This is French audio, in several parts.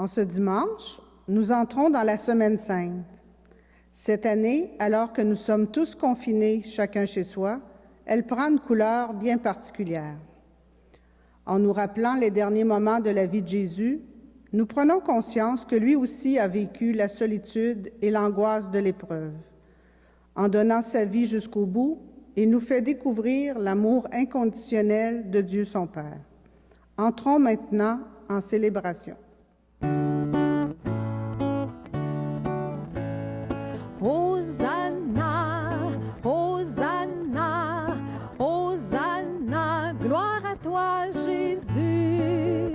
En ce dimanche, nous entrons dans la Semaine sainte. Cette année, alors que nous sommes tous confinés, chacun chez soi, elle prend une couleur bien particulière. En nous rappelant les derniers moments de la vie de Jésus, nous prenons conscience que lui aussi a vécu la solitude et l'angoisse de l'épreuve. En donnant sa vie jusqu'au bout, il nous fait découvrir l'amour inconditionnel de Dieu son Père. Entrons maintenant en célébration. Hosanna, Hosanna, Hosanna, gloire à toi Jésus.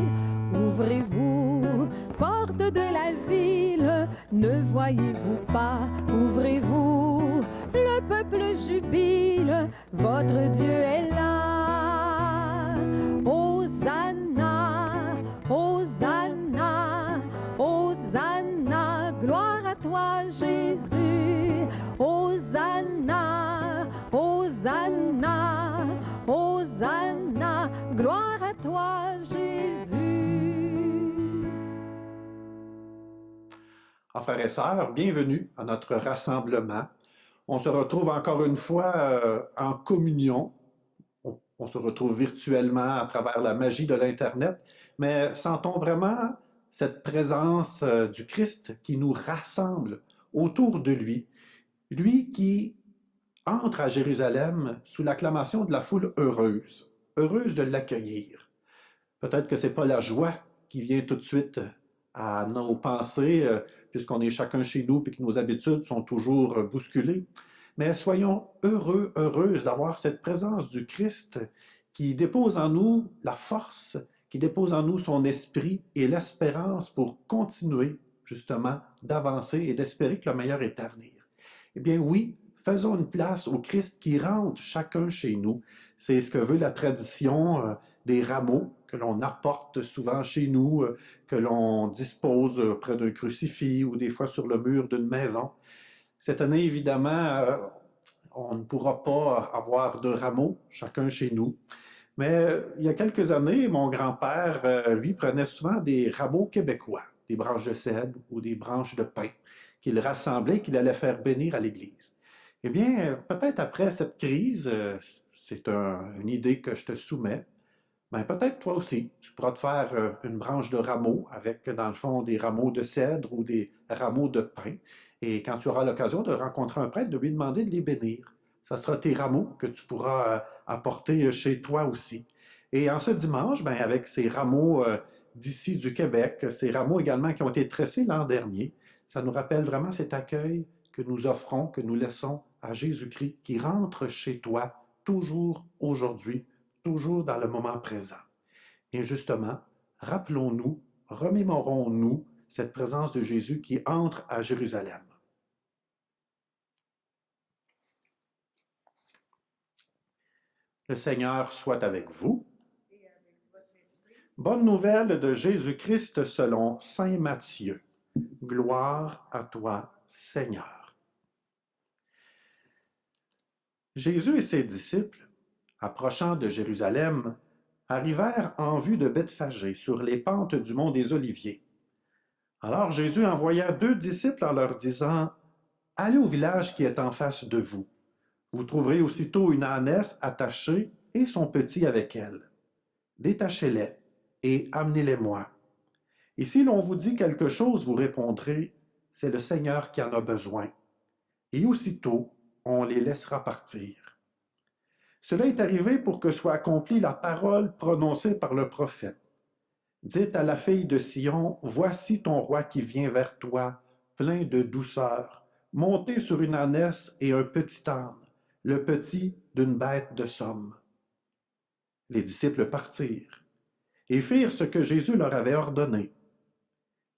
Ouvrez-vous, porte de la ville, ne voyez-vous pas, ouvrez-vous, le peuple jubile, votre Dieu est là. Hosanna, Hosanna, Hosanna, gloire à toi Jésus. Hosanna, Hosanna, Hosanna, gloire à toi Jésus. Frères et sœurs, bienvenue à notre rassemblement. On se retrouve encore une fois en communion. On se retrouve virtuellement à travers la magie de l'Internet, mais sentons vraiment cette présence du Christ qui nous rassemble autour de lui. Lui qui entre à Jérusalem sous l'acclamation de la foule heureuse de l'accueillir. Peut-être que c'est pas la joie qui vient tout de suite à nos pensées, puisqu'on est chacun chez nous et que nos habitudes sont toujours bousculées. Mais soyons heureuses d'avoir cette présence du Christ qui dépose en nous la force, qui dépose en nous son esprit et l'espérance pour continuer justement d'avancer et d'espérer que le meilleur est à venir. Eh bien oui, faisons une place au Christ qui rentre chacun chez nous. C'est ce que veut la tradition des rameaux que l'on apporte souvent chez nous, que l'on dispose près d'un crucifix ou des fois sur le mur d'une maison. Cette année, évidemment, on ne pourra pas avoir de rameaux, chacun chez nous. Mais il y a quelques années, mon grand-père, lui, prenait souvent des rameaux québécois, des branches de cèdre ou des branches de pin, qu'il rassemblait, qu'il allait faire bénir à l'église. Eh bien, peut-être après cette crise, c'est une idée que je te soumets, ben peut-être toi aussi, tu pourras te faire une branche de rameau avec, dans le fond, des rameaux de cèdre ou des rameaux de pin. Et quand tu auras l'occasion de rencontrer un prêtre, de lui demander de les bénir. Ça sera tes rameaux que tu pourras apporter chez toi aussi. Et en ce dimanche, ben, avec ces rameaux d'ici du Québec, ces rameaux également qui ont été tressés l'an dernier, ça nous rappelle vraiment cet accueil que nous offrons, que nous laissons à Jésus-Christ qui rentre chez toi toujours aujourd'hui, toujours dans le moment présent. Et justement, rappelons-nous, remémorons-nous cette présence de Jésus qui entre à Jérusalem. Le Seigneur soit avec vous. Et avec votre esprit. Bonne nouvelle de Jésus-Christ selon saint Matthieu. Gloire à toi, Seigneur. Jésus et ses disciples, approchant de Jérusalem, arrivèrent en vue de Bethphagée, sur les pentes du mont des Oliviers. Alors Jésus envoya 2 disciples en leur disant « Allez au village qui est en face de vous. Vous trouverez aussitôt une ânesse attachée et son petit avec elle. Détachez-les et amenez-les-moi. Et si l'on vous dit quelque chose, vous répondrez « C'est le Seigneur qui en a besoin. » Et aussitôt, on les laissera partir. Cela est arrivé pour que soit accomplie la parole prononcée par le prophète. Dites à la fille de Sion, voici ton roi qui vient vers toi, plein de douceur, monté sur une ânesse et un petit âne, le petit d'une bête de somme. Les disciples partirent et firent ce que Jésus leur avait ordonné.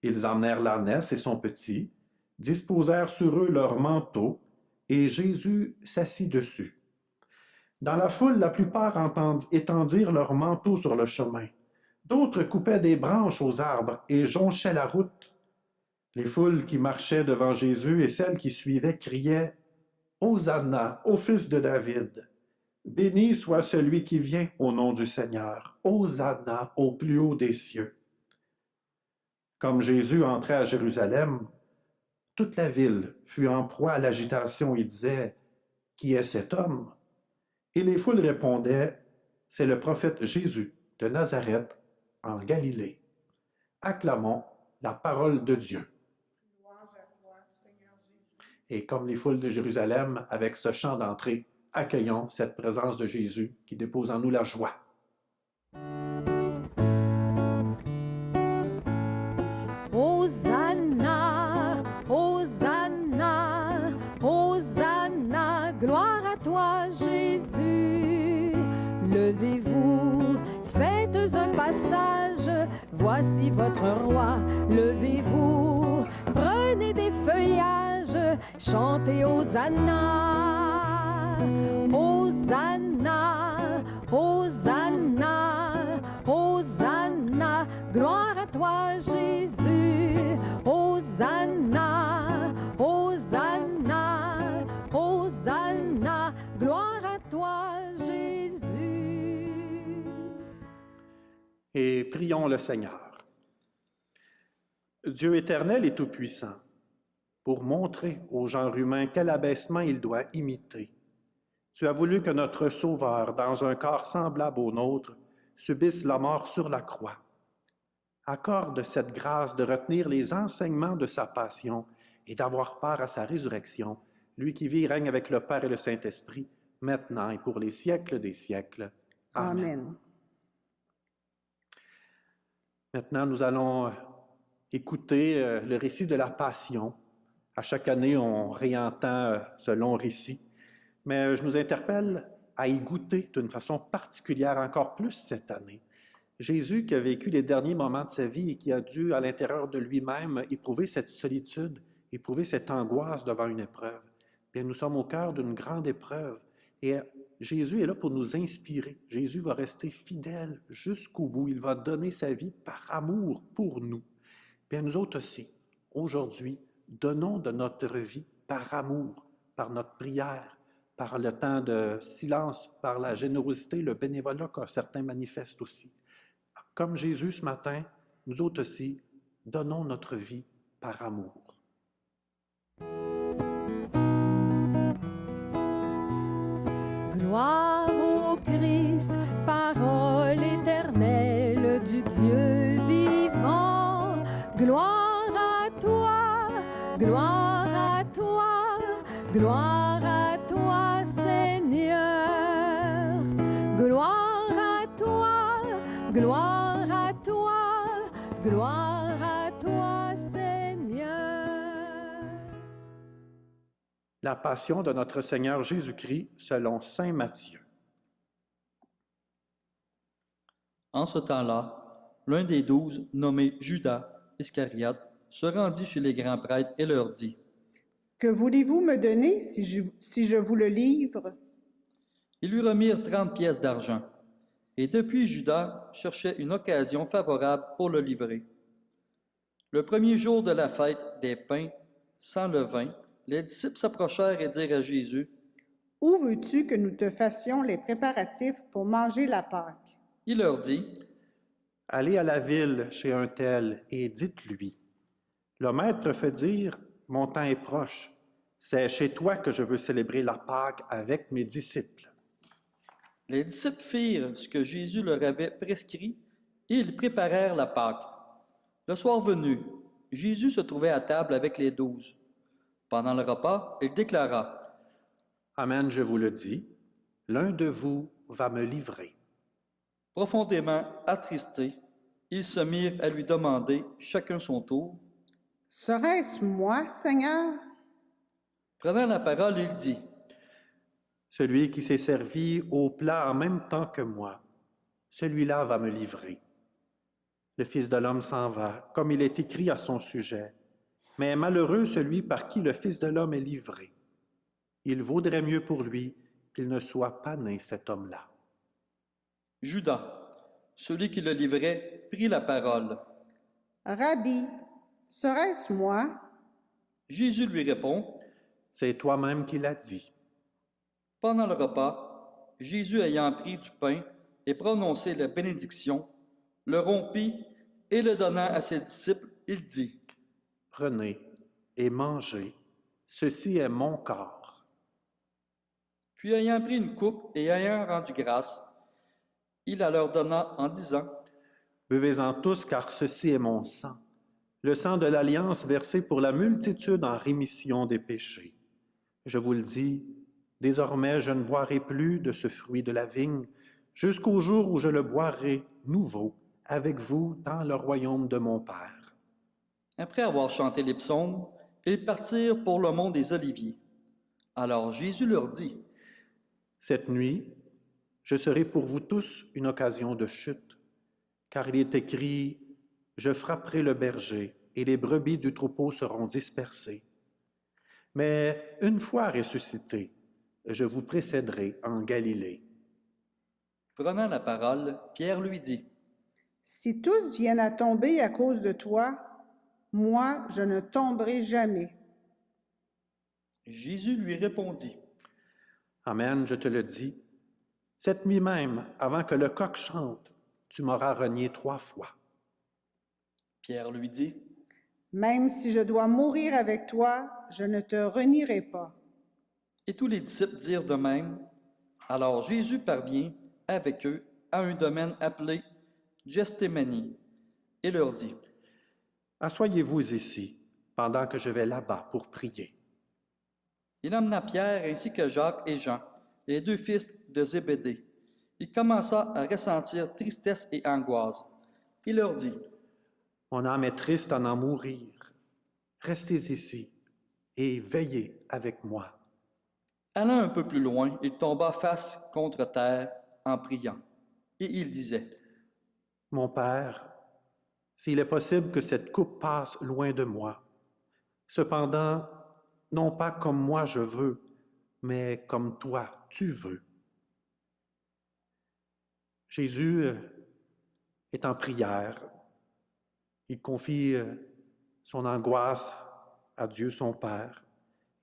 Ils emmenèrent l'ânesse et son petit, disposèrent sur eux leurs manteaux, et Jésus s'assit dessus. Dans la foule, la plupart étendirent leurs manteaux sur le chemin. D'autres coupaient des branches aux arbres et jonchaient la route. Les foules qui marchaient devant Jésus et celles qui suivaient criaient « Hosanna au fils de David! Béni soit celui qui vient au nom du Seigneur! Hosanna au plus haut des cieux! » Comme Jésus entrait à Jérusalem, toute la ville fut en proie à l'agitation et disait « Qui est cet homme ?» Et les foules répondaient « C'est le prophète Jésus de Nazareth en Galilée. Acclamons la parole de Dieu. » Et comme les foules de Jérusalem, avec ce chant d'entrée, accueillons cette présence de Jésus qui dépose en nous la joie. Hosanna, Hosanna, Hosanna, gloire à toi Jésus. Levez-vous, faites un passage, voici votre roi. Levez-vous, prenez des feuillages, chantez Hosanna. Hosanna, Hosanna, Hosanna, gloire à toi Jésus. Hosanna, Hosanna, Hosanna, gloire à toi Jésus. Et prions le Seigneur. Dieu éternel et tout-puissant, pour montrer au genre humain quel abaissement il doit imiter, tu as voulu que notre Sauveur, dans un corps semblable au nôtre, subisse la mort sur la croix. Accorde cette grâce de retenir les enseignements de sa passion et d'avoir part à sa résurrection, lui qui vit et règne avec le Père et le Saint-Esprit, maintenant et pour les siècles des siècles. Amen. Amen. Maintenant, nous allons écouter le récit de la Passion. À chaque année, on réentend ce long récit, mais je nous interpelle à y goûter d'une façon particulière encore plus cette année. Jésus qui a vécu les derniers moments de sa vie et qui a dû, à l'intérieur de lui-même, éprouver cette solitude, éprouver cette angoisse devant une épreuve. Bien, nous sommes au cœur d'une grande épreuve et Jésus est là pour nous inspirer. Jésus va rester fidèle jusqu'au bout. Il va donner sa vie par amour pour nous. Bien, nous autres aussi, aujourd'hui, donnons de notre vie par amour, par notre prière, par le temps de silence, par la générosité, le bénévolat que certains manifestent aussi. Comme Jésus ce matin, nous autres aussi, donnons notre vie par amour. Gloire au Christ, parole éternelle du Dieu vivant. Gloire à toi, gloire à toi, gloire à toi, Seigneur. Gloire à toi, gloire à toi, gloire à toi, Seigneur. La passion de notre Seigneur Jésus-Christ selon saint Matthieu. En ce temps-là, l'un des 12, nommé Judas Iscariote, se rendit chez les grands prêtres et leur dit : « Que voulez-vous me donner si je vous le livre? » Ils lui remirent 30 pièces d'argent. Et depuis, Judas cherchait une occasion favorable pour le livrer. Le premier jour de la fête des pains sans levain, les disciples s'approchèrent et dirent à Jésus : « Où veux-tu que nous te fassions les préparatifs pour manger la Pâque? » Il leur dit : « Allez à la ville chez un tel et dites-lui : le Maître fait dire, mon temps est proche. C'est chez toi que je veux célébrer la Pâque avec mes disciples. » Les disciples firent ce que Jésus leur avait prescrit et ils préparèrent la Pâque. Le soir venu, Jésus se trouvait à table avec les 12. Pendant le repas, il déclara : « Amen, je vous le dis, l'un de vous va me livrer. » Profondément attristés, ils se mirent à lui demander, chacun son tour : « Serait-ce moi, Seigneur? » Prenant la parole, il dit : « Celui qui s'est servi au plat en même temps que moi, celui-là va me livrer. Le Fils de l'homme s'en va, comme il est écrit à son sujet. Mais malheureux celui par qui le Fils de l'homme est livré. Il vaudrait mieux pour lui qu'il ne soit pas né, cet homme-là. » Judas, celui qui le livrait, prit la parole. « Rabbi, serait-ce moi? » Jésus lui répond : « C'est toi-même qui l'as dit. » Pendant le repas, Jésus ayant pris du pain et prononcé la bénédiction, le rompit et le donna à ses disciples il dit, « Prenez et mangez, ceci est mon corps. » Puis ayant pris une coupe et ayant rendu grâce, il la leur donna en disant, « Buvez-en tous, car ceci est mon sang, le sang de l'alliance versé pour la multitude en rémission des péchés. Je vous le dis, désormais je ne boirai plus de ce fruit de la vigne, jusqu'au jour où je le boirai nouveau avec vous dans le royaume de mon Père. » Après avoir chanté les psaumes, ils partirent pour le mont des Oliviers. Alors Jésus leur dit, « Cette nuit, je serai pour vous tous une occasion de chute, car il est écrit, « Je frapperai le berger, et les brebis du troupeau seront dispersées. » Mais une fois ressuscité, je vous précéderai en Galilée. Prenant la parole, Pierre lui dit, « Si tous viennent à tomber à cause de toi, moi, je ne tomberai jamais. » Jésus lui répondit, « Amen, je te le dis, cette nuit même, avant que le coq chante, tu m'auras renié 3 fois. » Pierre lui dit, « Même si je dois mourir avec toi, je ne te renierai pas. » Et tous les disciples dirent de même. Alors Jésus parvient avec eux à un domaine appelé Gethsémani et leur dit, « Assoyez-vous ici, pendant que je vais là-bas pour prier. » Il emmena Pierre ainsi que Jacques et Jean, les 2 fils de Zébédée. Il commença à ressentir tristesse et angoisse. Il leur dit, « Mon âme est triste à en mourir. Restez ici et veillez avec moi. » Allant un peu plus loin, il tomba face contre terre en priant. Et il disait, « Mon Père, s'il est possible que cette coupe passe loin de moi, cependant, non pas comme moi je veux, mais comme toi tu veux. » Jésus est en prière. Il confie son angoisse à Dieu son Père.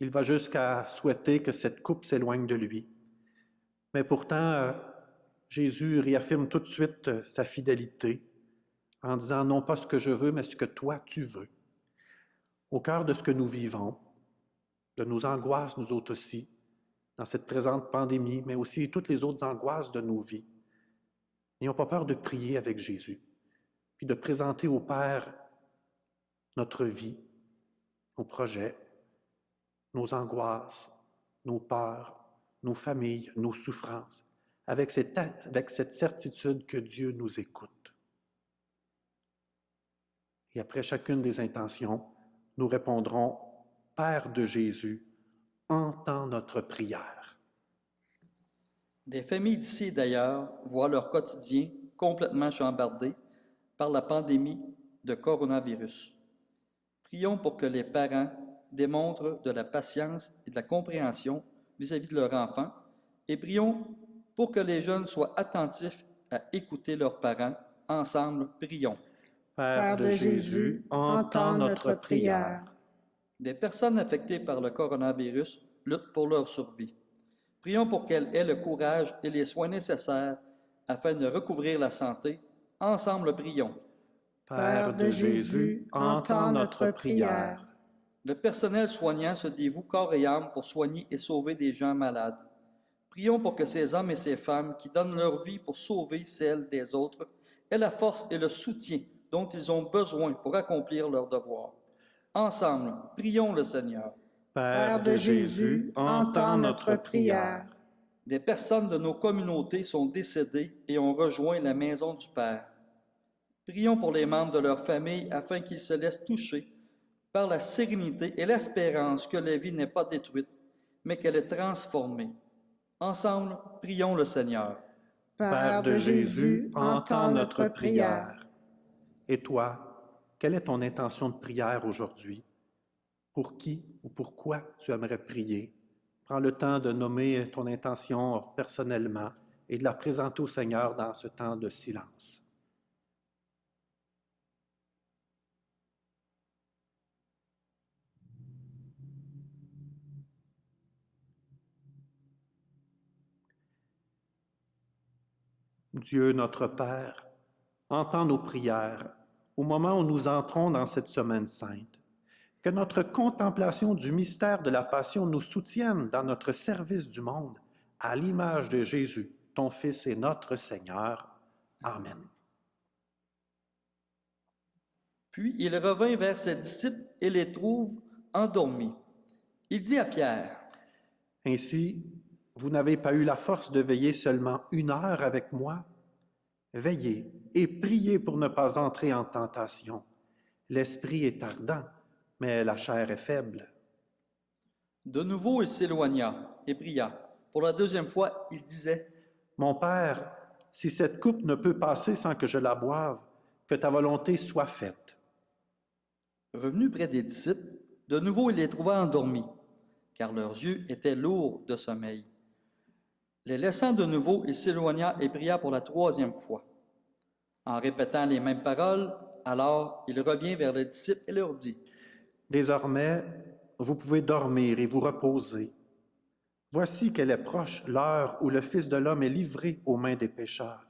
Il va jusqu'à souhaiter que cette coupe s'éloigne de lui. Mais pourtant, Jésus réaffirme tout de suite sa fidélité en disant non pas ce que je veux, mais ce que toi tu veux. Au cœur de ce que nous vivons, de nos angoisses, nous autres aussi, dans cette présente pandémie, mais aussi toutes les autres angoisses de nos vies, n'ayons pas peur de prier avec Jésus, puis de présenter au Père notre vie, nos projets, nos angoisses, nos peurs, nos familles, nos souffrances, avec cette certitude que Dieu nous écoute. Et après chacune des intentions, nous répondrons, « Père de Jésus, entends notre prière. » Des familles d'ici et d'ailleurs voient leur quotidien complètement chambardé par la pandémie de coronavirus. Prions pour que les parents démontrent de la patience et de la compréhension vis-à-vis de leurs enfants et prions pour que les jeunes soient attentifs à écouter leurs parents. Ensemble, prions. Père de Jésus, entends notre prière. Des personnes affectées par le coronavirus luttent pour leur survie. Prions pour qu'elles aient le courage et les soins nécessaires afin de recouvrir la santé. Ensemble, prions. Père de Jésus, entends notre prière. Le personnel soignant se dévoue corps et âme pour soigner et sauver des gens malades. Prions pour que ces hommes et ces femmes qui donnent leur vie pour sauver celle des autres aient la force et le soutien dont ils ont besoin pour accomplir leur devoir. Ensemble, prions le Seigneur. Père de Jésus, entends notre prière. Des personnes de nos communautés sont décédées et ont rejoint la maison du Père. Prions pour les membres de leur famille afin qu'ils se laissent toucher par la sérénité et l'espérance que la vie n'est pas détruite, mais qu'elle est transformée. Ensemble, prions le Seigneur. Père de Jésus, entends notre prière. Et toi, quelle est ton intention de prière aujourd'hui? Pour qui ou pourquoi tu aimerais prier? Prends le temps de nommer ton intention personnellement et de la présenter au Seigneur dans ce temps de silence. Dieu notre Père, entends nos prières au moment où nous entrons dans cette semaine sainte. Que notre contemplation du mystère de la Passion nous soutienne dans notre service du monde, à l'image de Jésus, ton Fils et notre Seigneur. Amen. Puis il revint vers ses disciples et les trouve endormis. Il dit à Pierre, « Ainsi, vous n'avez pas eu la force de veiller seulement 1 heure avec moi? Veillez et priez pour ne pas entrer en tentation. L'esprit est ardent, mais la chair est faible. » De nouveau il s'éloigna et pria. Pour la 2e fois, il disait, « Mon Père, si cette coupe ne peut passer sans que je la boive, que ta volonté soit faite. » Revenu près des disciples, de nouveau il les trouva endormis, car leurs yeux étaient lourds de sommeil. Les laissant de nouveau, il s'éloigna et pria pour la 3e fois. En répétant les mêmes paroles, alors il revient vers les disciples et leur dit, « Désormais, vous pouvez dormir et vous reposer. Voici qu'elle est proche l'heure où le Fils de l'homme est livré aux mains des pécheurs.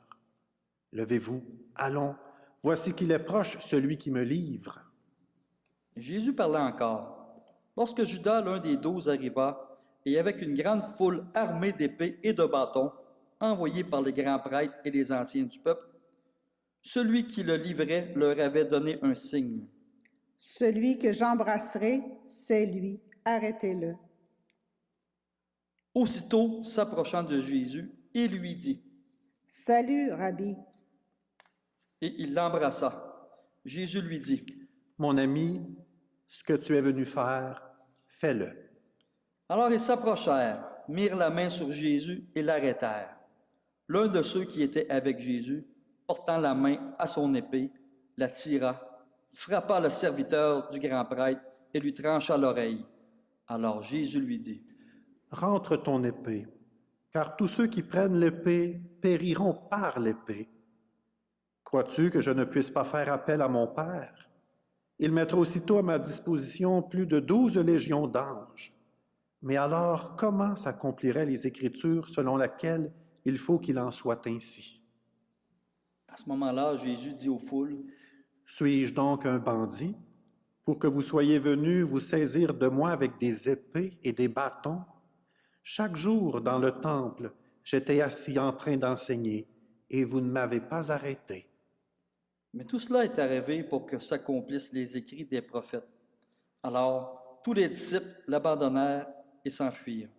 Levez-vous, allons, voici qu'il est proche celui qui me livre. » Jésus parlait encore. Lorsque Judas, l'un des 12, arriva, et avec une grande foule armée d'épées et de bâtons, envoyés par les grands prêtres et les anciens du peuple, celui qui le livrait leur avait donné un signe. « Celui que j'embrasserai, c'est lui. Arrêtez-le. » Aussitôt, s'approchant de Jésus, il lui dit, « Salut, Rabbi. » Et il l'embrassa. Jésus lui dit, « Mon ami, ce que tu es venu faire, fais-le. » Alors ils s'approchèrent, mirent la main sur Jésus et l'arrêtèrent. L'un de ceux qui étaient avec Jésus, portant la main à son épée, la tira, frappa le serviteur du grand prêtre et lui trancha l'oreille. Alors Jésus lui dit, « Rentre ton épée, car tous ceux qui prennent l'épée périront par l'épée. Crois-tu que je ne puisse pas faire appel à mon Père? Il mettra aussitôt à ma disposition plus de 12 légions d'anges. Mais alors, comment s'accompliraient les Écritures selon laquelle il faut qu'il en soit ainsi? » À ce moment-là, Jésus dit aux foules, « Suis-je donc un bandit pour que vous soyez venus vous saisir de moi avec des épées et des bâtons? Chaque jour dans le temple, j'étais assis en train d'enseigner et vous ne m'avez pas arrêté. » Mais tout cela est arrivé pour que s'accomplissent les écrits des prophètes. Alors, tous les disciples l'abandonnèrent et s'enfuirent.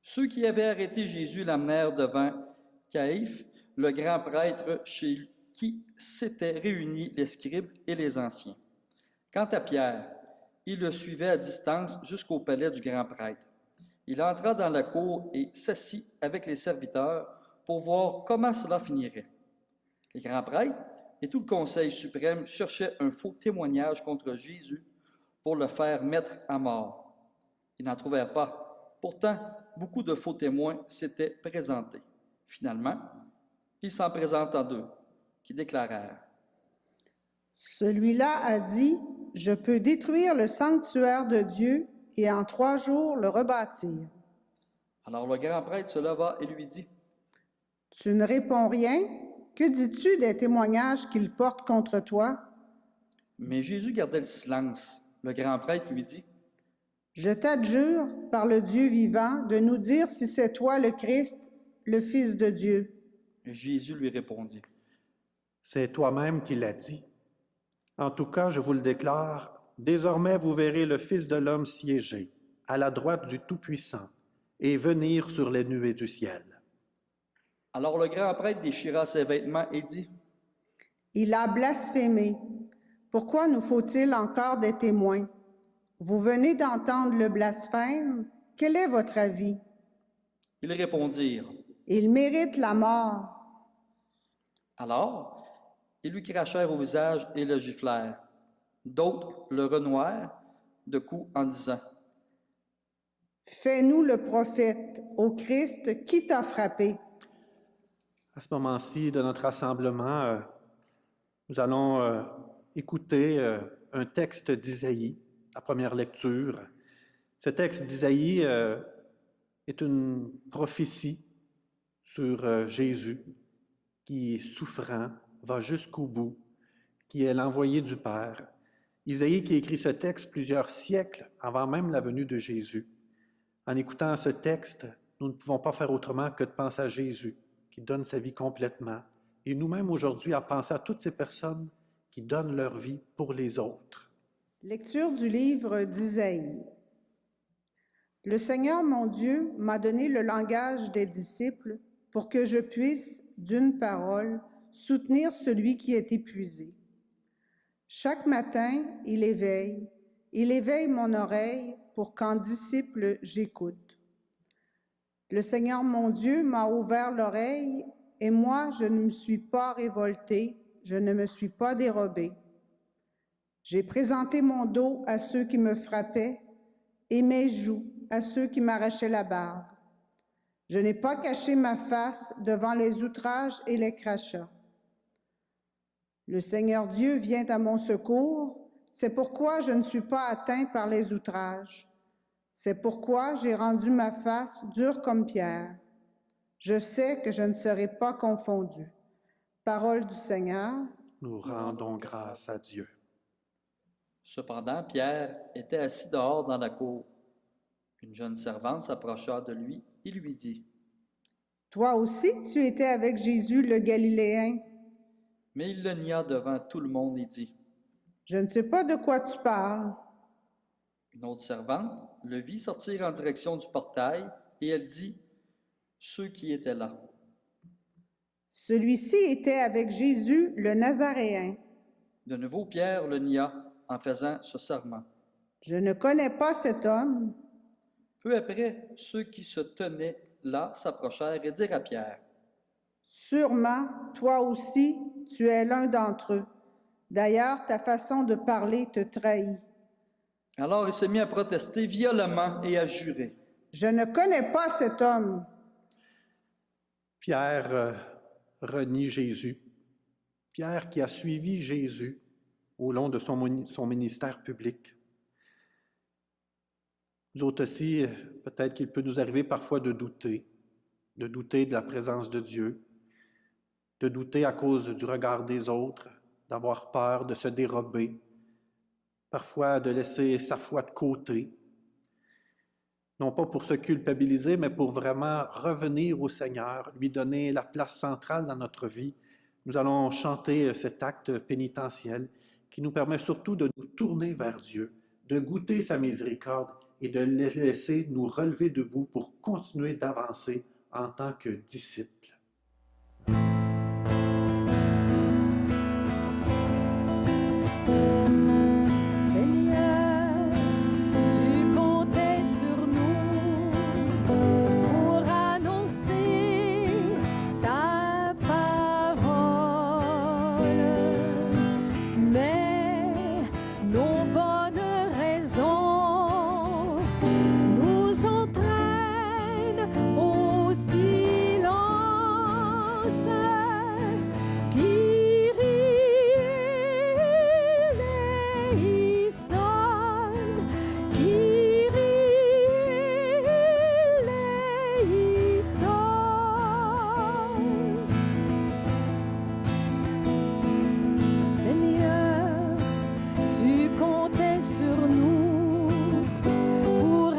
Ceux qui avaient arrêté Jésus l'amenèrent devant Caïphe, le grand prêtre chez qui s'étaient réunis les scribes et les anciens. Quant à Pierre, il le suivait à distance jusqu'au palais du grand prêtre. Il entra dans la cour et s'assit avec les serviteurs pour voir comment cela finirait. Les grands prêtres et tout le Conseil suprême cherchaient un faux témoignage contre Jésus pour le faire mettre à mort. Ils n'en trouvèrent pas. Pourtant, beaucoup de faux témoins s'étaient présentés. Finalement, il s'en présenta 2, qui déclarèrent, « Celui-là a dit, je peux détruire le sanctuaire de Dieu et en 3 jours le rebâtir. » Alors le grand prêtre se leva et lui dit, « Tu ne réponds rien? Que dis-tu des témoignages qu'il porte contre toi? » Mais Jésus gardait le silence. Le grand prêtre lui dit, « Je t'adjure, par le Dieu vivant, de nous dire si c'est toi le Christ, le Fils de Dieu. » Jésus lui répondit, « C'est toi-même qui l'as dit. En tout cas, je vous le déclare, désormais vous verrez le Fils de l'homme siéger à la droite du Tout-Puissant et venir sur les nuées du ciel. » Alors le grand prêtre déchira ses vêtements et dit, « Il a blasphémé. Pourquoi nous faut-il encore des témoins? Vous venez d'entendre le blasphème. Quel est votre avis? » Ils répondirent, « Il mérite la mort. » Alors, ils lui crachèrent au visage et le giflèrent. D'autres le renouèrent de coups en disant, « Fais-nous le prophète, ô Christ, qui t'a frappé? » À ce moment-ci de notre rassemblement, nous allons écouter un texte d'Isaïe, la première lecture. Ce texte d'Isaïe est une prophétie sur Jésus qui, souffrant, va jusqu'au bout, qui est l'envoyé du Père. Isaïe qui écrit ce texte plusieurs siècles avant même la venue de Jésus. En écoutant ce texte, nous ne pouvons pas faire autrement que de penser à Jésus, qui donne sa vie complètement, et nous-mêmes aujourd'hui à penser à toutes ces personnes qui donnent leur vie pour les autres. Lecture du livre d'Isaïe. Le Seigneur mon Dieu m'a donné le langage des disciples pour que je puisse, d'une parole, soutenir celui qui est épuisé. Chaque matin, il éveille mon oreille pour qu'en disciple j'écoute. Le Seigneur mon Dieu m'a ouvert l'oreille et moi je ne me suis pas révoltée, je ne me suis pas dérobée. J'ai présenté mon dos à ceux qui me frappaient et mes joues à ceux qui m'arrachaient la barbe. Je n'ai pas caché ma face devant les outrages et les crachats. Le Seigneur Dieu vient à mon secours, c'est pourquoi je ne suis pas atteint par les outrages. C'est pourquoi j'ai rendu ma face dure comme pierre. Je sais que je ne serai pas confondu. Parole du Seigneur. Nous rendons grâce à Dieu. Cependant, Pierre était assis dehors dans la cour. Une jeune servante s'approcha de lui et lui dit: « Toi aussi, tu étais avec Jésus le Galiléen. » Mais il le nia devant tout le monde et dit: « Je ne sais pas de quoi tu parles. » Une autre servante le vit sortir en direction du portail et elle dit: « Ceux qui étaient là. » Celui-ci était avec Jésus le Nazaréen. De nouveau, Pierre le nia en faisant ce serment. « Je ne connais pas cet homme. » Peu après, ceux qui se tenaient là s'approchèrent et dirent à Pierre: « Sûrement, toi aussi, tu es l'un d'entre eux. D'ailleurs, ta façon de parler te trahit. » Alors il s'est mis à protester violemment et à jurer: « Je ne connais pas cet homme. » Pierre renie Jésus. Pierre qui a suivi Jésus au long de son ministère public. Nous autres aussi, peut-être qu'il peut nous arriver parfois de douter de la présence de Dieu, de douter à cause du regard des autres, d'avoir peur, de se dérober, parfois de laisser sa foi de côté, non pas pour se culpabiliser, mais pour vraiment revenir au Seigneur, lui donner la place centrale dans notre vie. Nous allons chanter cet acte pénitentiel qui nous permet surtout de nous tourner vers Dieu, de goûter sa miséricorde et de le laisser nous relever debout pour continuer d'avancer en tant que disciples. Tu comptais sur nous pour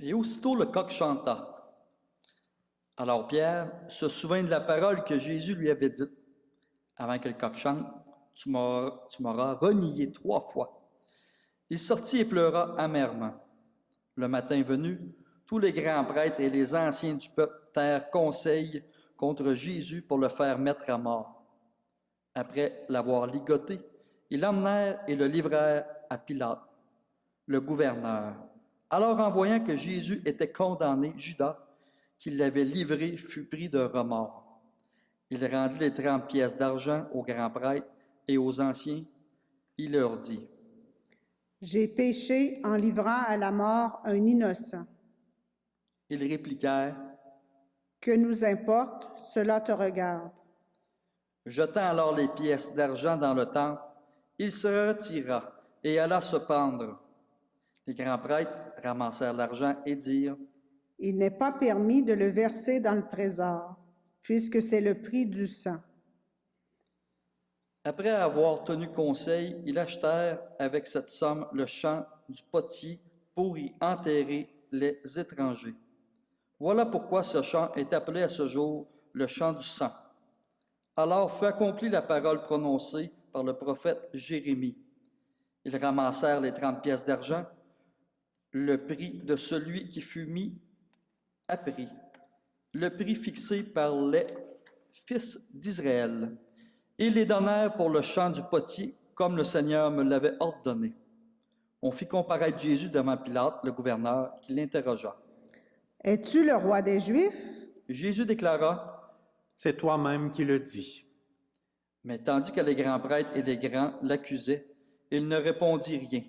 Et aussitôt le coq chanta. Alors Pierre se souvint de la parole que Jésus lui avait dite. Avant que le coq chante, tu m'auras renié 3 fois. Il sortit et pleura amèrement. Le matin venu, tous les grands prêtres et les anciens du peuple tinrent conseil contre Jésus pour le faire mettre à mort. Après l'avoir ligoté, ils l'emmenèrent et le livrèrent à Pilate, le gouverneur. Alors, en voyant que Jésus était condamné, Judas, qui l'avait livré, fut pris de remords. Il rendit les 30 pièces d'argent aux grands prêtres et aux anciens. Il leur dit, « J'ai péché en livrant à la mort un innocent. » Ils répliquèrent, « Que nous importe, cela te regarde. » Jetant alors les pièces d'argent dans le temple, il se retira et alla se pendre. Les grands prêtres ramassèrent l'argent et dirent, « Il n'est pas permis de le verser dans le trésor, puisque c'est le prix du sang. » Après avoir tenu conseil, ils achetèrent avec cette somme le champ du potier pour y enterrer les étrangers. Voilà pourquoi ce champ est appelé à ce jour le champ du sang. Alors fut accomplie la parole prononcée par le prophète Jérémie. Ils ramassèrent les 30 pièces d'argent, le prix de celui qui fut mis à prix, le prix fixé par les fils d'Israël, et les donnèrent pour le champ du potier, comme le Seigneur me l'avait ordonné. On fit comparaître Jésus devant Pilate, le gouverneur, qui l'interrogea. « Es-tu le roi des Juifs? » Jésus déclara, « C'est toi-même qui le dis. » Mais tandis que les grands prêtres et les grands l'accusaient, il ne répondit rien.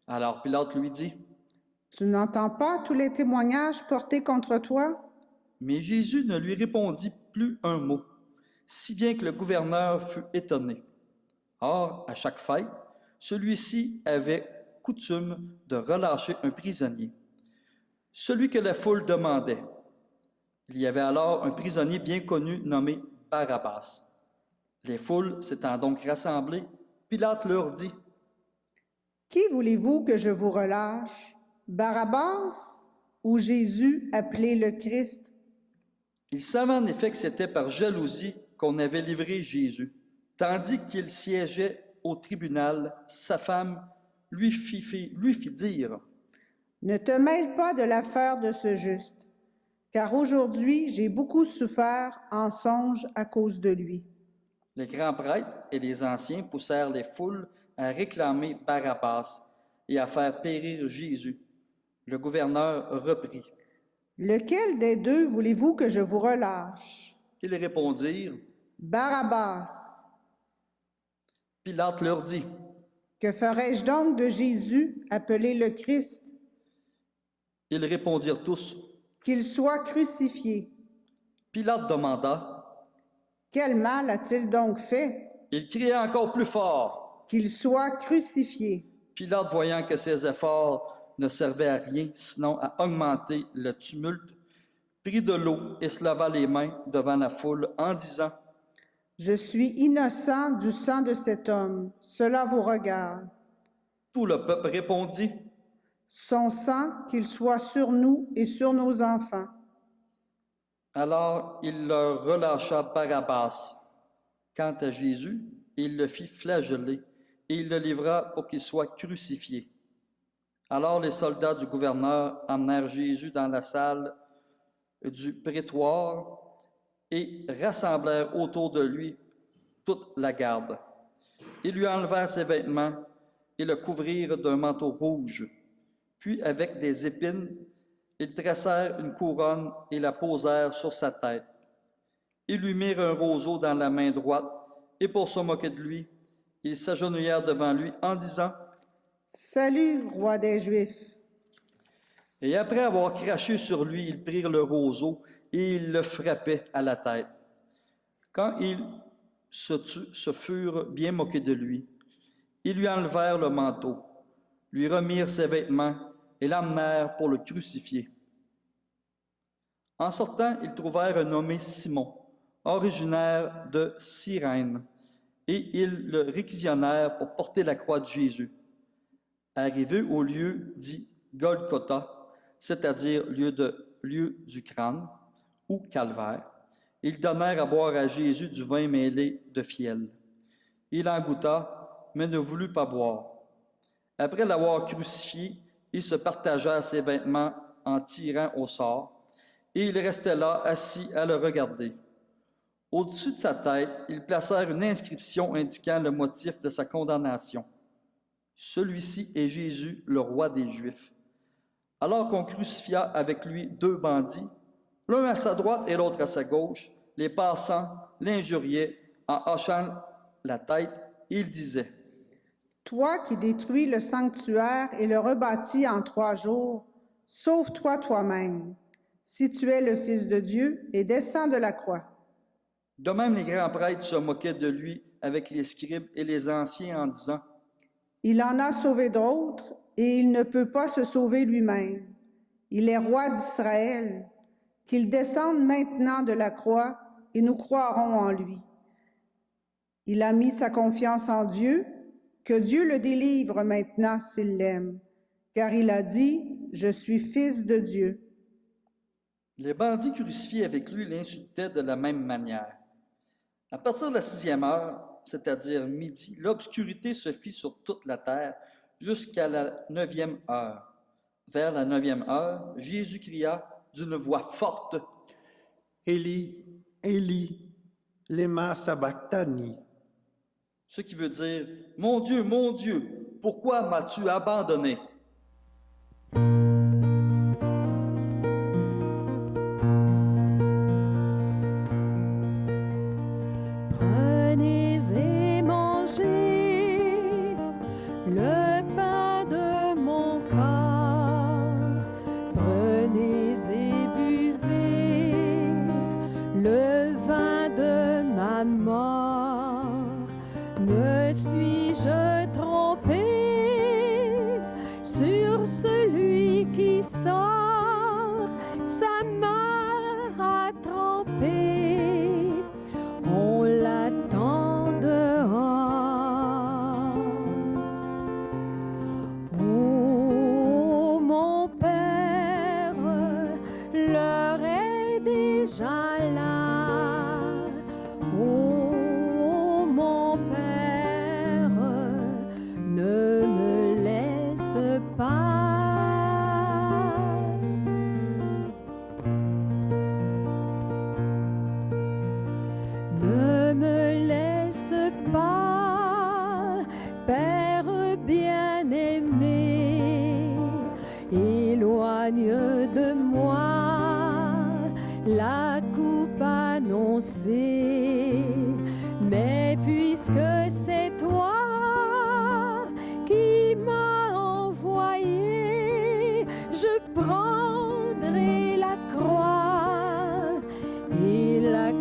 Alors Pilate lui dit, « Tu n'entends pas tous les témoignages portés contre toi? » Mais Jésus ne lui répondit plus un mot, si bien que le gouverneur fut étonné. Or, à chaque fête, celui-ci avait coutume de relâcher un prisonnier, celui que la foule demandait. Il y avait alors un prisonnier bien connu nommé Barabbas. Les foules s'étant donc rassemblées, Pilate leur dit, « Qui voulez-vous que je vous relâche, Barabbas ou Jésus appelé le Christ? » Il savait en effet que c'était par jalousie qu'on avait livré Jésus. Tandis qu'il siégeait au tribunal, sa femme lui fit dire, « Ne te mêle pas de l'affaire de ce juste, car aujourd'hui j'ai beaucoup souffert en songe à cause de lui. » Les grands prêtres et les anciens poussèrent les foules à réclamer Barabbas et à faire périr Jésus. Le gouverneur reprit. « Lequel des deux voulez-vous que je vous relâche? » Ils répondirent, « Barabbas. » Pilate leur dit, « Que ferais-je donc de Jésus appelé le Christ? » Ils répondirent tous, « Qu'il soit crucifié. » Pilate demanda, « Quel mal a-t-il donc fait? » Il cria encore plus fort. « Qu'il soit crucifié. » Pilate, voyant que ses efforts ne servaient à rien, sinon à augmenter le tumulte, prit de l'eau et se lava les mains devant la foule en disant, « Je suis innocent du sang de cet homme, cela vous regarde. » Tout le peuple répondit, « Son sang, qu'il soit sur nous et sur nos enfants. » Alors il leur relâcha Barabbas. Quant à Jésus, il le fit flageller et il le livra pour qu'il soit crucifié. Alors les soldats du gouverneur emmenèrent Jésus dans la salle du prétoire et rassemblèrent autour de lui toute la garde. Ils lui enlevèrent ses vêtements et le couvrirent d'un manteau rouge. Puis, avec des épines, ils tressèrent une couronne et la posèrent sur sa tête. Ils lui mirent un roseau dans la main droite, et pour se moquer de lui, ils s'agenouillèrent devant lui en disant, « Salut, roi des Juifs! » Et après avoir craché sur lui, ils prirent le roseau et ils le frappaient à la tête. Quand ils se furent bien moqués de lui, ils lui enlevèrent le manteau, lui remirent ses vêtements et l'emmenèrent pour le crucifier. En sortant, ils trouvèrent un nommé Simon, originaire de Cyrène, et ils le réquisitionnèrent pour porter la croix de Jésus. Arrivé au lieu dit Golgotha, c'est-à-dire lieu du crâne, ou calvaire. Ils donnèrent à boire à Jésus du vin mêlé de fiel. Il en goûta, mais ne voulut pas boire. Après l'avoir crucifié, ils se partagèrent ses vêtements en tirant au sort, et il restait là, assis à le regarder. Au-dessus de sa tête, ils placèrent une inscription indiquant le motif de sa condamnation. Celui-ci est Jésus, le roi des Juifs. Alors qu'on crucifia avec lui 2 bandits, l'un à sa droite et l'autre à sa gauche, les passants l'injuriaient en hochant la tête. Ils disaient: Toi qui détruis le sanctuaire et le rebâtis en 3 jours, sauve-toi toi-même, si tu es le Fils de Dieu, et descends de la croix. De même, les grands prêtres se moquaient de lui avec les scribes et les anciens en disant: Il en a sauvé d'autres, et il ne peut pas se sauver lui-même. Il est roi d'Israël. Qu'il descende maintenant de la croix, et nous croirons en lui. Il a mis sa confiance en Dieu, que Dieu le délivre maintenant s'il l'aime, car il a dit: Je suis fils de Dieu. Les bandits crucifiés avec lui l'insultaient de la même manière. À partir de la 6e heure, c'est-à-dire midi, l'obscurité se fit sur toute la terre jusqu'à la 9e heure. Vers la 9e heure, Jésus cria d'une voix forte: Élie, Élie, lema sabachthani. Ce qui veut dire: mon Dieu, pourquoi m'as-tu abandonné? Prenez et mangez le pain de mon corps. Prenez et buvez le vin de ma mort. Me suis-je trompé sur celui qui sort? Sa main a trempé. On l'attend dehors. Oh, mon Père, l'heure est déjà là. Oh, mon Père, ne me laisse pas. Ne me laisse pas, Père bien-aimé, éloigne de moi la coupe annoncée. Mais puisque c'est toi qui m'as envoyé, je prendrai la croix et l'accomplirai.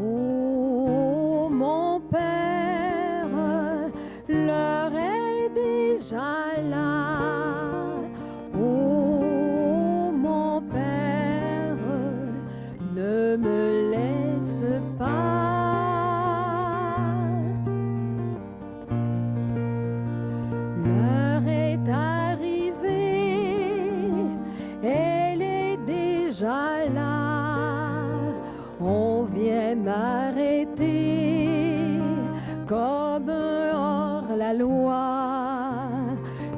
Oh, mon Père, l'heure est déjà là. Oh, mon Père, ne me laisse pas. L'heure est arrivée, elle est déjà là. On vient m'arrêter comme un hors-la-loi.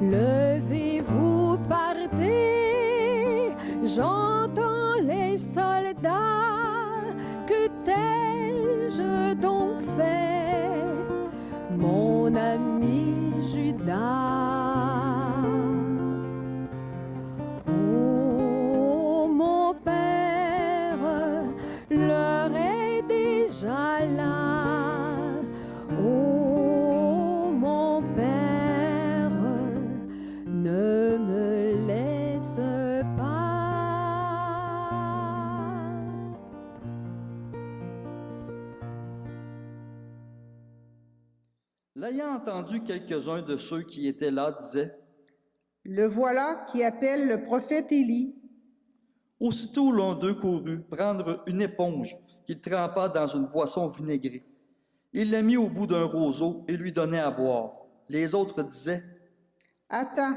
Levez-vous, partez, j'entends les soldats. Que t'ai-je donc fait, mon ami Judas? Oh, mon Père, l'heure est déjà là. Oh, mon Père, ne me laisse pas. L'ayant entendu, quelques-uns de ceux qui étaient là disaient: Le voilà qui appelle le prophète Élie. Aussitôt l'un d'eux courut prendre une éponge qu'il trempa dans une boisson vinaigrée. Il la mit au bout d'un roseau et lui donnait à boire. Les autres disaient, « Attends,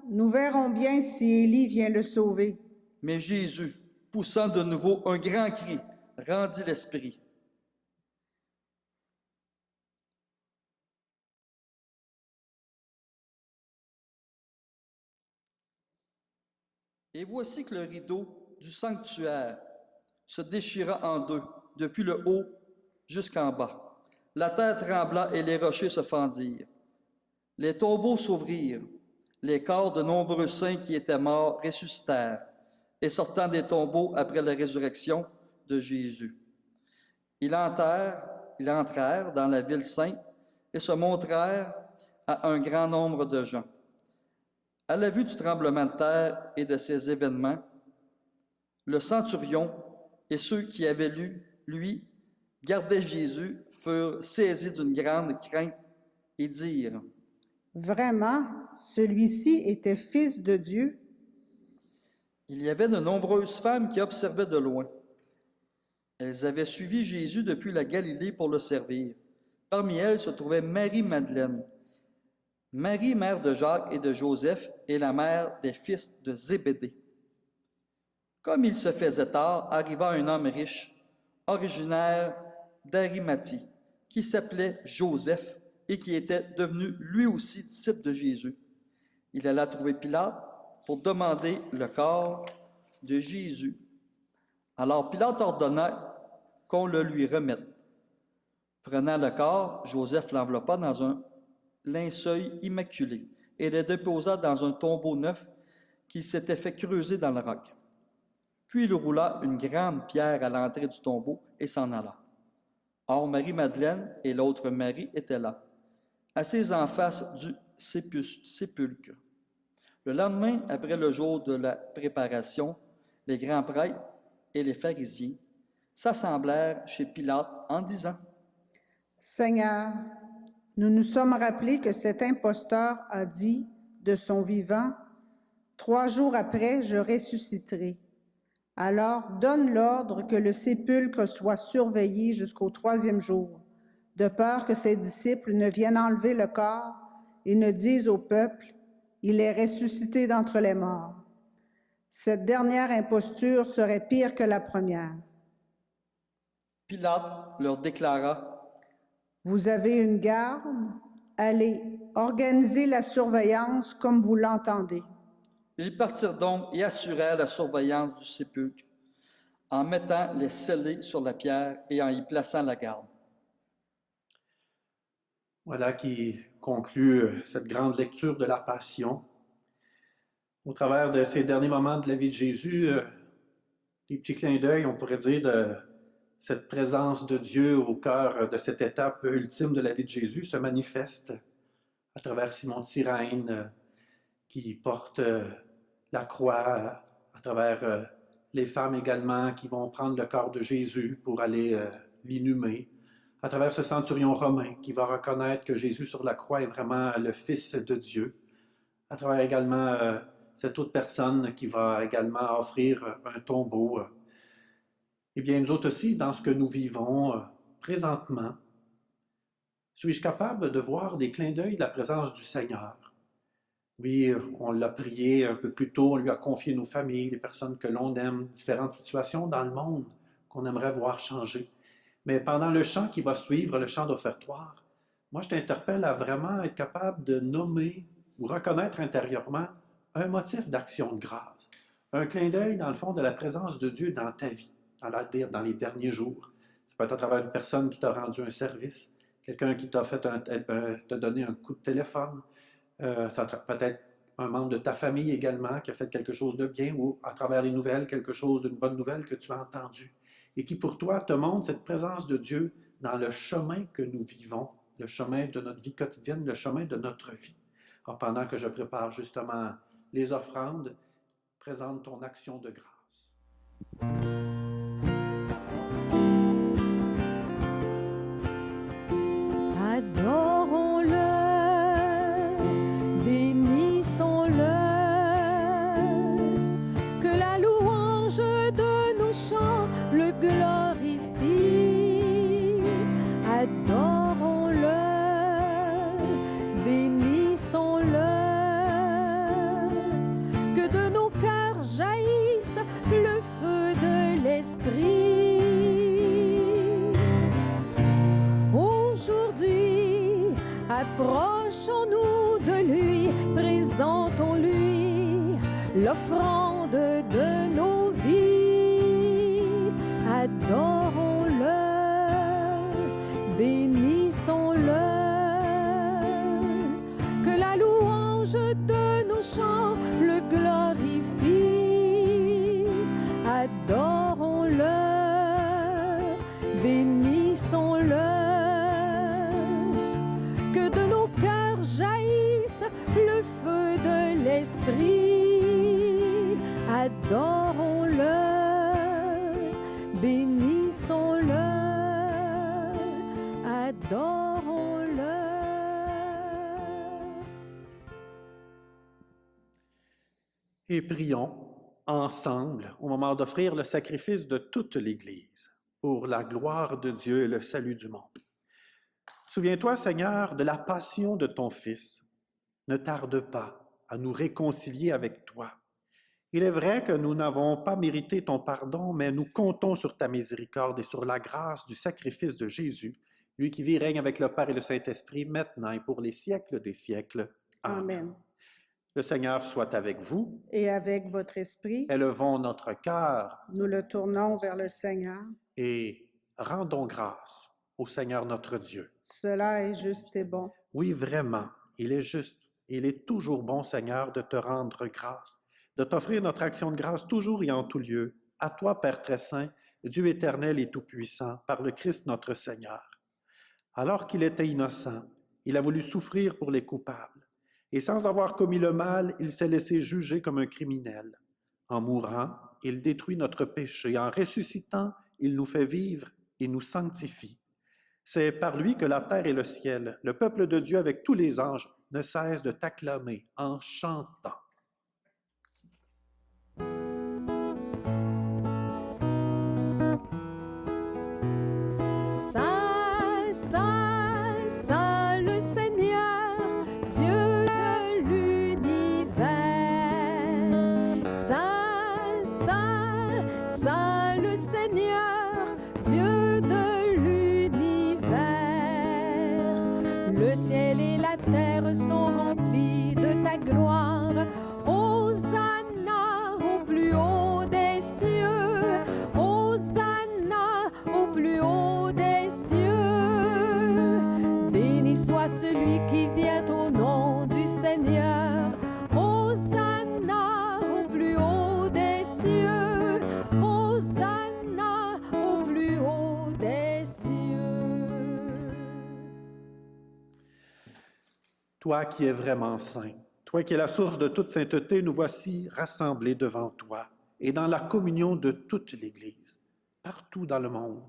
nous verrons bien si Élie vient le sauver. » mais Jésus, poussant de nouveau un grand cri, rendit l'esprit. Et voici que le rideau du sanctuaire se déchira en deux, depuis le haut jusqu'en bas. La terre trembla et les rochers se fendirent. Les tombeaux s'ouvrirent. Les corps de nombreux saints qui étaient morts ressuscitèrent, et sortant des tombeaux après la résurrection de Jésus. Ils entrèrent dans la ville sainte et se montrèrent à un grand nombre de gens. À la vue du tremblement de terre et de ces événements, le centurion et ceux qui avaient lui, gardaient Jésus, furent saisis d'une grande crainte et dirent, « Vraiment, celui-ci était fils de Dieu. » Il y avait de nombreuses femmes qui observaient de loin. Elles avaient suivi Jésus depuis la Galilée pour le servir. Parmi elles se trouvait Marie-Madeleine, Marie, mère de Jacques et de Joseph, et la mère des fils de Zébédée. Comme il se faisait tard, arriva un homme riche, originaire d'Arimathie, qui s'appelait Joseph et qui était devenu lui aussi disciple de Jésus. Il alla trouver Pilate pour demander le corps de Jésus. Alors Pilate ordonna qu'on le lui remette. Prenant le corps, Joseph l'enveloppa dans un linceul immaculé et le déposa dans un tombeau neuf qui s'était fait creuser dans le roc. Puis il roula une grande pierre à l'entrée du tombeau et s'en alla. Or, Marie-Madeleine et l'autre Marie étaient là, assises en face du sépulcre. Le lendemain, après le jour de la préparation, les grands prêtres et les pharisiens s'assemblèrent chez Pilate en disant, « Seigneur, nous nous sommes rappelés que cet imposteur a dit de son vivant, « 3 jours après, je ressusciterai. » Alors, donne l'ordre que le sépulcre soit surveillé jusqu'au 3e jour, de peur que ses disciples ne viennent enlever le corps et ne disent au peuple, « Il est ressuscité d'entre les morts. » Cette dernière imposture serait pire que la première. Pilate leur déclara, « Vous avez une garde, allez, organisez la surveillance comme vous l'entendez. » Ils partirent donc et assurèrent la surveillance du sépulcre en mettant les scellés sur la pierre et en y plaçant la garde. Voilà qui conclut cette grande lecture de la Passion. Au travers de ces derniers moments de la vie de Jésus, des petits clins d'œil, on pourrait dire, de cette présence de Dieu au cœur de cette étape ultime de la vie de Jésus se manifeste à travers Simon de Cyrène qui porte la croix, à travers les femmes également qui vont prendre le corps de Jésus pour aller l'inhumer, à travers ce centurion romain qui va reconnaître que Jésus sur la croix est vraiment le Fils de Dieu, à travers également cette autre personne qui va également offrir un tombeau. Eh bien, nous autres aussi, dans ce que nous vivons présentement, suis-je capable de voir des clins d'œil de la présence du Seigneur? Oui, on l'a prié un peu plus tôt, on lui a confié nos familles, les personnes que l'on aime, différentes situations dans le monde qu'on aimerait voir changer. Mais pendant le chant qui va suivre, le chant d'offertoire, moi je t'interpelle à vraiment être capable de nommer ou reconnaître intérieurement un motif d'action de grâce, un clin d'œil dans le fond de la présence de Dieu dans ta vie, dans les derniers jours. Ça peut être à travers une personne qui t'a rendu un service, quelqu'un qui t'a donné un coup de téléphone, ça peut être un membre de ta famille également qui a fait quelque chose de bien ou à travers les nouvelles, une bonne nouvelle que tu as entendue et qui pour toi te montre cette présence de Dieu dans le chemin que nous vivons, le chemin de notre vie quotidienne, le chemin de notre vie. Alors, pendant que je prépare justement les offrandes, présente ton action de grâce. Adorons-le, bénissons-le, que la louange de nos chants le glorifie. Adorons-le, bénissons-le. Approchons-nous de lui, présentons-lui l'offrande de nos vies. Adorons-le, bénissons-le. Que la louange de nos chants le glorifie. Adorons-le, bénissons-le. Que de nos cœurs jaillisse le feu de l'esprit. Adorons-le, bénissons-le, adorons-le. Et prions ensemble au moment d'offrir le sacrifice de toute l'Église pour la gloire de Dieu et le salut du monde. Souviens-toi, Seigneur, de la passion de ton Fils. Ne tarde pas à nous réconcilier avec toi. Il est vrai que nous n'avons pas mérité ton pardon, mais nous comptons sur ta miséricorde et sur la grâce du sacrifice de Jésus, lui qui vit et règne avec le Père et le Saint-Esprit, maintenant et pour les siècles des siècles. Amen. Le Seigneur soit avec vous. Et avec votre esprit, Élevons notre cœur nous le tournons vers le Seigneur. et rendons grâce au Seigneur notre Dieu. Cela est juste et bon. Oui, vraiment, il est juste. Il est toujours bon, Seigneur, de te rendre grâce, de t'offrir notre action de grâce toujours et en tout lieu. À toi, Père très saint, Dieu éternel et tout-puissant, par le Christ notre Seigneur. Alors qu'il était innocent, il a voulu souffrir pour les coupables. Et sans avoir commis le mal, il s'est laissé juger comme un criminel. En mourant, il détruit notre péché. En ressuscitant, il nous fait vivre et nous sanctifie. C'est par lui que la terre et le ciel, le peuple de Dieu avec tous les anges, ne cessent de t'acclamer en chantant. Saint, Saint, Saint le Seigneur, Dieu de l'univers. Saint, Saint, Saint le Seigneur, Dieu de l'univers. Le ciel et la terre sont remplis de ta gloire. Hosanna au plus haut des cieux. Hosanna au plus haut des cieux. Béni soit celui qui vient au nom du Seigneur. Hosanna au plus haut des cieux. Hosanna au plus haut des cieux. Toi qui es vraiment saint, toi qui es la source de toute sainteté, nous voici rassemblés devant toi et dans la communion de toute l'Église. Partout dans le monde,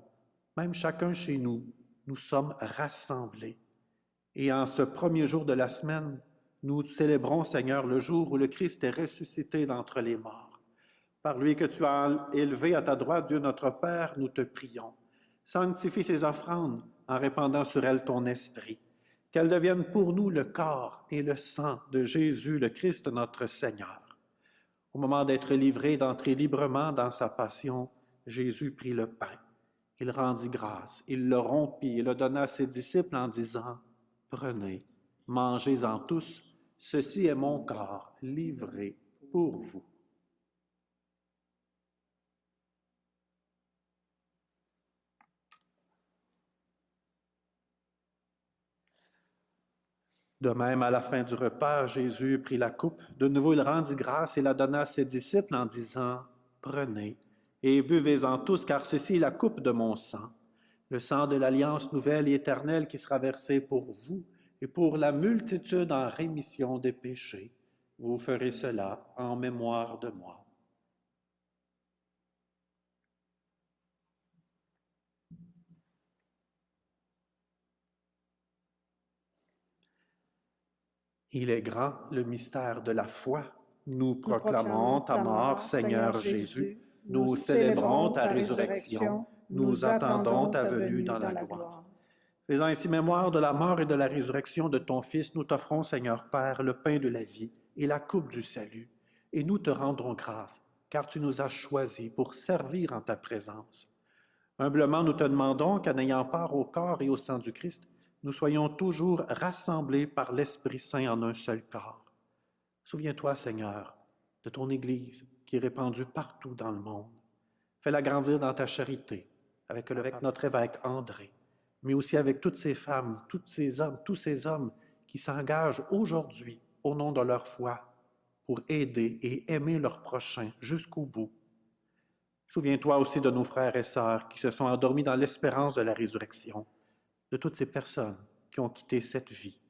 même chacun chez nous, nous sommes rassemblés. Et en ce premier jour de la semaine, nous célébrons, Seigneur, le jour où le Christ est ressuscité d'entre les morts. Par lui que tu as élevé à ta droite, Dieu notre Père, nous te prions. Sanctifie ces offrandes en répandant sur elles ton esprit. Qu'elles deviennent pour nous le corps et le sang de Jésus, le Christ notre Seigneur. Au moment d'être livré, d'entrer librement dans sa passion, Jésus prit le pain. Il rendit grâce, il le rompit et le donna à ses disciples en disant, « Prenez, mangez-en tous, ceci est mon corps livré pour vous. » De même, à la fin du repas, Jésus prit la coupe. De nouveau, il rendit grâce et la donna à ses disciples en disant, « Prenez et buvez-en tous, car ceci est la coupe de mon sang, le sang de l'alliance nouvelle et éternelle qui sera versé pour vous et pour la multitude en rémission des péchés. Vous ferez cela en mémoire de moi. » Il est grand le mystère de la foi. Nous proclamons ta mort, Seigneur Jésus. Nous célébrons ta résurrection. Nous attendons ta venue dans la gloire. Faisant ainsi mémoire de la mort et de la résurrection de ton Fils, nous t'offrons, Seigneur Père, le pain de la vie et la coupe du salut. Et nous te rendons grâce, car tu nous as choisis pour servir en ta présence. Humblement, nous te demandons qu'en ayant part au corps et au sang du Christ, nous soyons toujours rassemblés par l'Esprit Saint en un seul corps. Souviens-toi, Seigneur, de ton Église qui est répandue partout dans le monde. Fais-la grandir dans ta charité, avec notre évêque André, mais aussi avec toutes ces femmes, tous ces hommes qui s'engagent aujourd'hui au nom de leur foi pour aider et aimer leurs prochains jusqu'au bout. Souviens-toi aussi de nos frères et sœurs qui se sont endormis dans l'espérance de la résurrection, de toutes ces personnes qui ont quitté cette vie.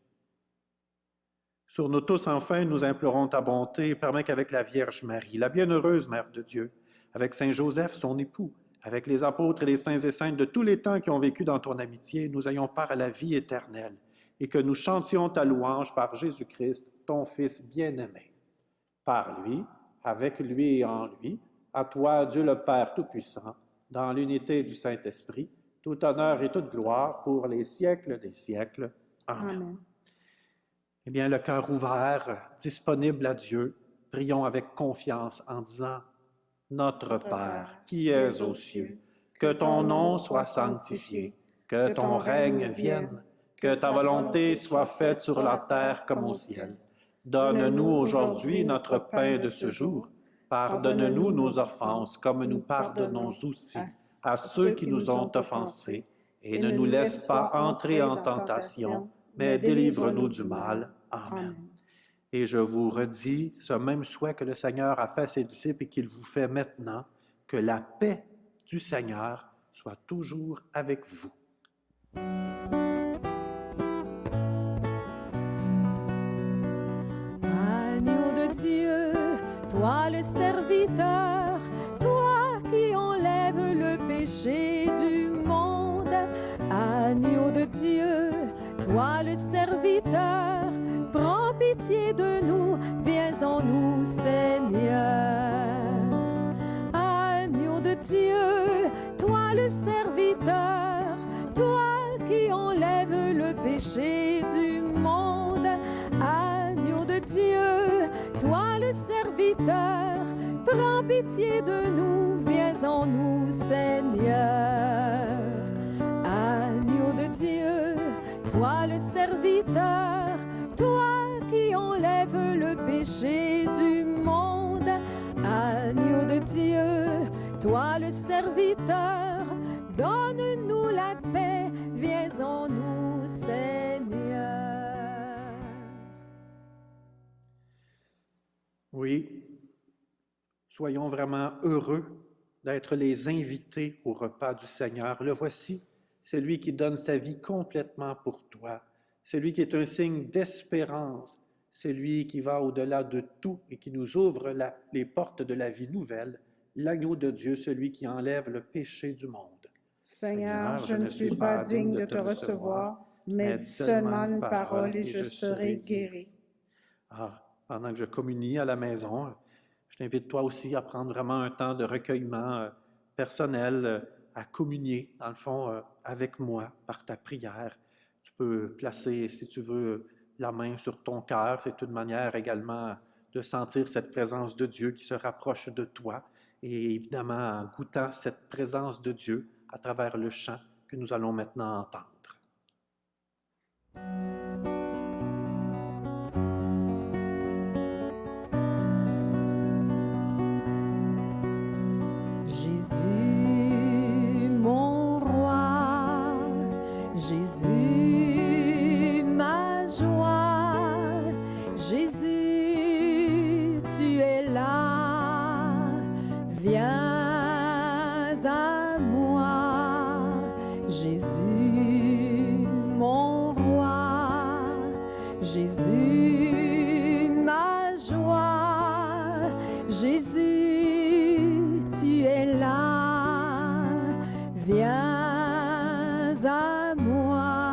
Sur nous tous, enfin, nous implorons ta bonté et permets qu'avec la Vierge Marie, la bienheureuse Mère de Dieu, avec Saint Joseph, son époux, avec les apôtres et les saints et saintes de tous les temps qui ont vécu dans ton amitié, nous ayons part à la vie éternelle et que nous chantions ta louange par Jésus-Christ, ton Fils bien-aimé. Par lui, avec lui et en lui, à toi, Dieu le Père Tout-Puissant, dans l'unité du Saint-Esprit, tout honneur et toute gloire pour les siècles des siècles. Amen. Amen. Eh bien, le cœur ouvert, disponible à Dieu, prions avec confiance en disant « Notre Père, qui es aux cieux, que ton nom soit sanctifié, que ton règne vienne, que ta volonté soit faite sur la terre comme au ciel. Donne-nous aujourd'hui notre pain de ce jour. Pardonne-nous nos offenses, comme nous pardonnons aussi à ceux qui nous ont offensés, et ne nous laisse pas entrer en tentation, mais délivre-nous du mal. Amen. Et je vous redis ce même souhait que le Seigneur a fait à ses disciples et qu'il vous fait maintenant, que la paix du Seigneur soit toujours avec vous. Agneau de Dieu, toi le serviteur, toi qui enlèves le péché du monde. Agneau de Dieu, toi le serviteur, prends pitié de nous, viens en nous, Seigneur. Agneau de Dieu, toi le serviteur, toi qui enlèves le péché du monde. Agneau de Dieu, toi le serviteur, prends pitié de nous, viens en nous, Seigneur. Agneau de Dieu, toi le serviteur, toi qui enlèves le péché du monde. Agneau de Dieu, toi le serviteur, donne-nous la paix, viens en nous, Seigneur. Oui, soyons vraiment heureux d'être les invités au repas du Seigneur. Le voici, celui qui donne sa vie complètement pour toi, celui qui est un signe d'espérance, celui qui va au-delà de tout et qui nous ouvre les portes de la vie nouvelle, l'agneau de Dieu, celui qui enlève le péché du monde. Seigneur, je ne suis pas digne de te recevoir, mais dis seulement une parole et je serai guéri. Pendant que je communie à la maison, je t'invite toi aussi à prendre vraiment un temps de recueillement personnel, à communier, dans le fond, avec moi par ta prière. Tu peux placer, si tu veux, la main sur ton cœur. C'est une manière également de sentir cette présence de Dieu qui se rapproche de toi. Et évidemment, en goûtant cette présence de Dieu à travers le chant que nous allons maintenant entendre. Jésus, mon roi, Jésus, ma joie, Jésus, tu es là, viens à moi, Jésus, mon roi, Jésus, ma joie, Jésus, tu es là, viens à moi.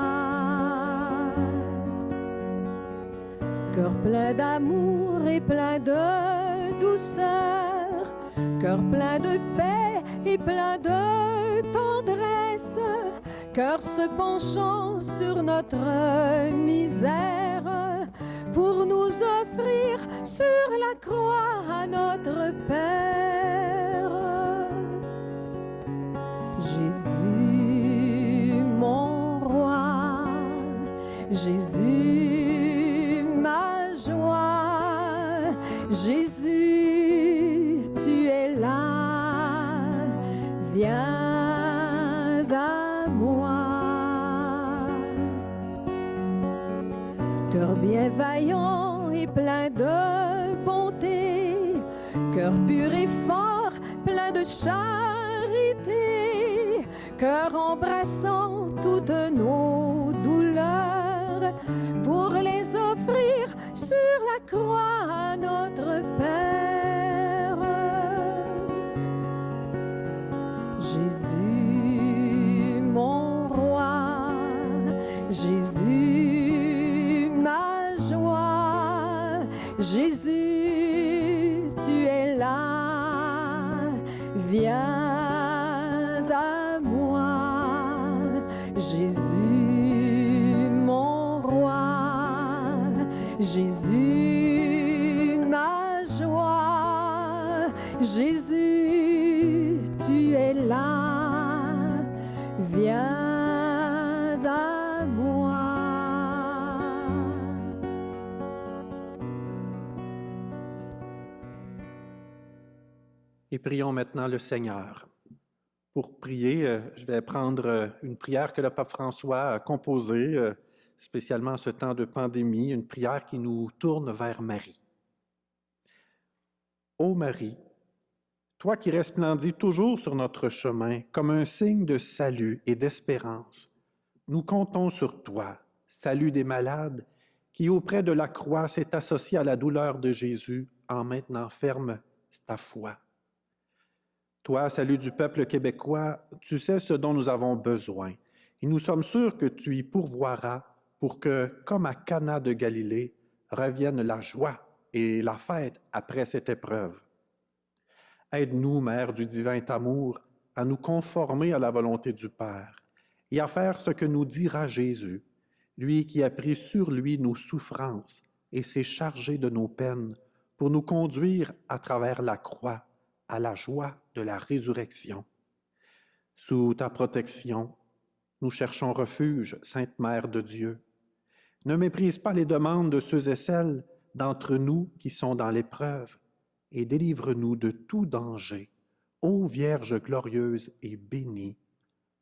Cœur plein d'amour et plein de douceur, cœur plein de paix et plein de tendresse, cœur se penchant sur notre misère, pour nous offrir sur la croix à notre Père. Jésus, mon roi, Jésus, ma joie, Jésus, tu es là, viens à moi. Cœur bienveillant et plein de bonté, cœur pur et fort, plein de charité, cœur embrassant toutes nos douleurs, pour les offrir sur la croix à notre Père. Jésus, mon roi, Jésus, ma joie, Jésus, tu es là, viens à moi. Jésus, mon roi, Jésus, ma joie, Jésus, tu es là, viens à moi. Et prions maintenant le Seigneur. Pour prier, je vais prendre une prière que le pape François a composée, spécialement en ce temps de pandémie, une prière qui nous tourne vers Marie. Ô Marie, toi qui resplendis toujours sur notre chemin comme un signe de salut et d'espérance, nous comptons sur toi, salut des malades, qui auprès de la croix s'est associé à la douleur de Jésus en maintenant ferme ta foi. Toi, salut du peuple québécois, tu sais ce dont nous avons besoin, et nous sommes sûrs que tu y pourvoiras pour que, comme à Cana de Galilée, revienne la joie et la fête après cette épreuve. Aide-nous, Mère du divin amour, à nous conformer à la volonté du Père et à faire ce que nous dira Jésus, lui qui a pris sur lui nos souffrances et s'est chargé de nos peines pour nous conduire à travers la croix à la joie de la résurrection. Sous ta protection, nous cherchons refuge, Sainte Mère de Dieu. Ne méprise pas les demandes de ceux et celles d'entre nous qui sont dans l'épreuve et délivre-nous de tout danger. Ô Vierge glorieuse et bénie.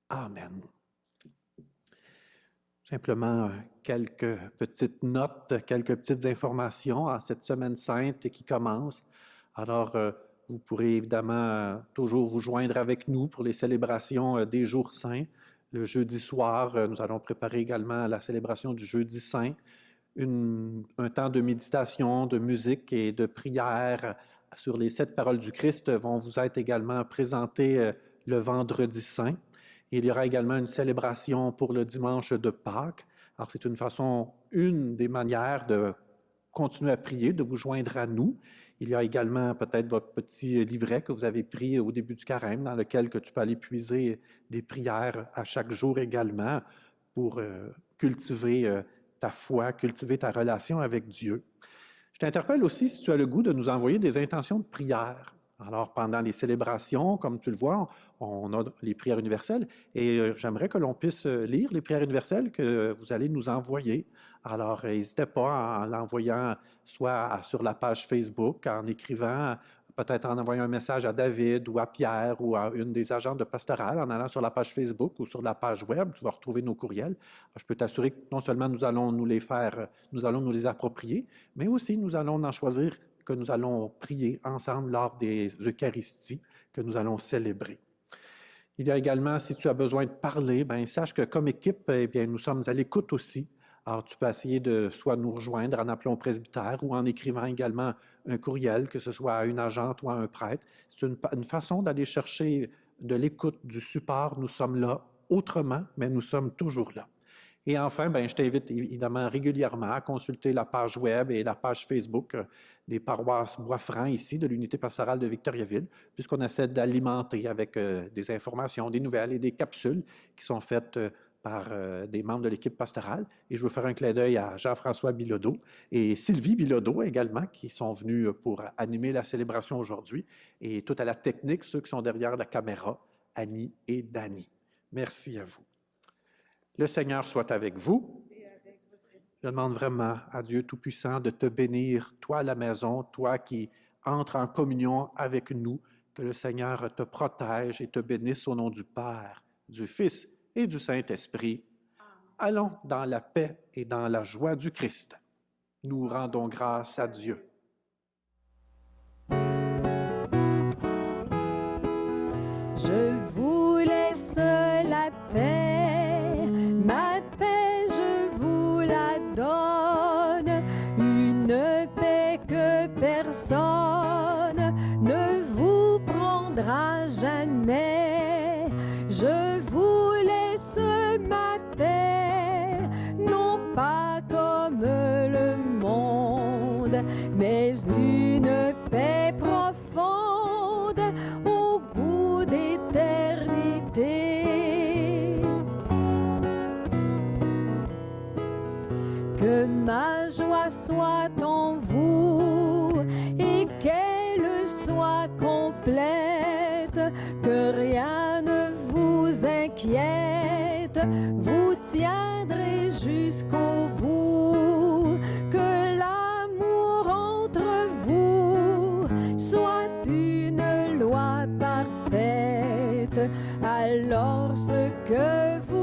Amen. Simplement quelques petites notes, quelques petites informations en cette semaine sainte qui commence. Alors, vous pourrez évidemment toujours vous joindre avec nous pour les célébrations des jours saints. Le jeudi soir, nous allons préparer également la célébration du jeudi saint, un temps de méditation, de musique et de prière sur les 7 paroles du Christ vont vous être également présentées le vendredi saint. Il y aura également une célébration pour le dimanche de Pâques. Alors, c'est une des manières de continuer à prier, de vous joindre à nous. Il y a également peut-être votre petit livret que vous avez pris au début du carême, dans lequel que tu peux aller puiser des prières à chaque jour également pour cultiver ta foi, cultiver ta relation avec Dieu. Je t'interpelle aussi si tu as le goût de nous envoyer des intentions de prière. Alors, pendant les célébrations, comme tu le vois, on a les prières universelles et j'aimerais que l'on puisse lire les prières universelles que vous allez nous envoyer. Alors, n'hésitez pas en l'envoyant soit sur la page Facebook, en écrivant, peut-être en envoyant un message à David ou à Pierre ou à une des agentes de pastoral, en allant sur la page Facebook ou sur la page web, tu vas retrouver nos courriels. Je peux t'assurer que non seulement nous allons nous les approprier, mais aussi nous allons en choisir que nous allons prier ensemble lors des Eucharisties que nous allons célébrer. Il y a également, si tu as besoin de parler, sache que comme équipe, nous sommes à l'écoute aussi. Alors, tu peux essayer de soit nous rejoindre en appelant au presbytère ou en écrivant également un courriel, que ce soit à une agente ou à un prêtre. C'est une façon d'aller chercher de l'écoute, du support. Nous sommes là autrement, mais nous sommes toujours là. Et enfin, je t'invite évidemment régulièrement à consulter la page web et la page Facebook des paroisses Bois-Franc ici, de l'unité pastorale de Victoriaville, puisqu'on essaie d'alimenter avec des informations, des nouvelles et des capsules qui sont faites par des membres de l'équipe pastorale. Et je veux faire un clin d'œil à Jean-François Bilodeau et Sylvie Bilodeau également, qui sont venus pour animer la célébration aujourd'hui, et tout à la technique, ceux qui sont derrière la caméra, Annie et Dany. Merci à vous. Le Seigneur soit avec vous. Je demande vraiment à Dieu Tout-Puissant de te bénir, toi à la maison, toi qui entres en communion avec nous, que le Seigneur te protège et te bénisse au nom du Père, du Fils et du Saint-Esprit. Allons dans la paix et dans la joie du Christ. Nous rendons grâce à Dieu. Je vous laisse la paix, ma paix je vous la donne, une paix que personne ne vous prendra jamais. Je vous laisse ma paix, non pas comme le monde, mais une paix profonde au goût d'éternité. Que ma joie soit en vous et qu'elle soit complète, que rien ne vous inquiète, vous tiendrez jusqu'au bout, que l'amour entre vous soit une loi parfaite. Alors ce que vous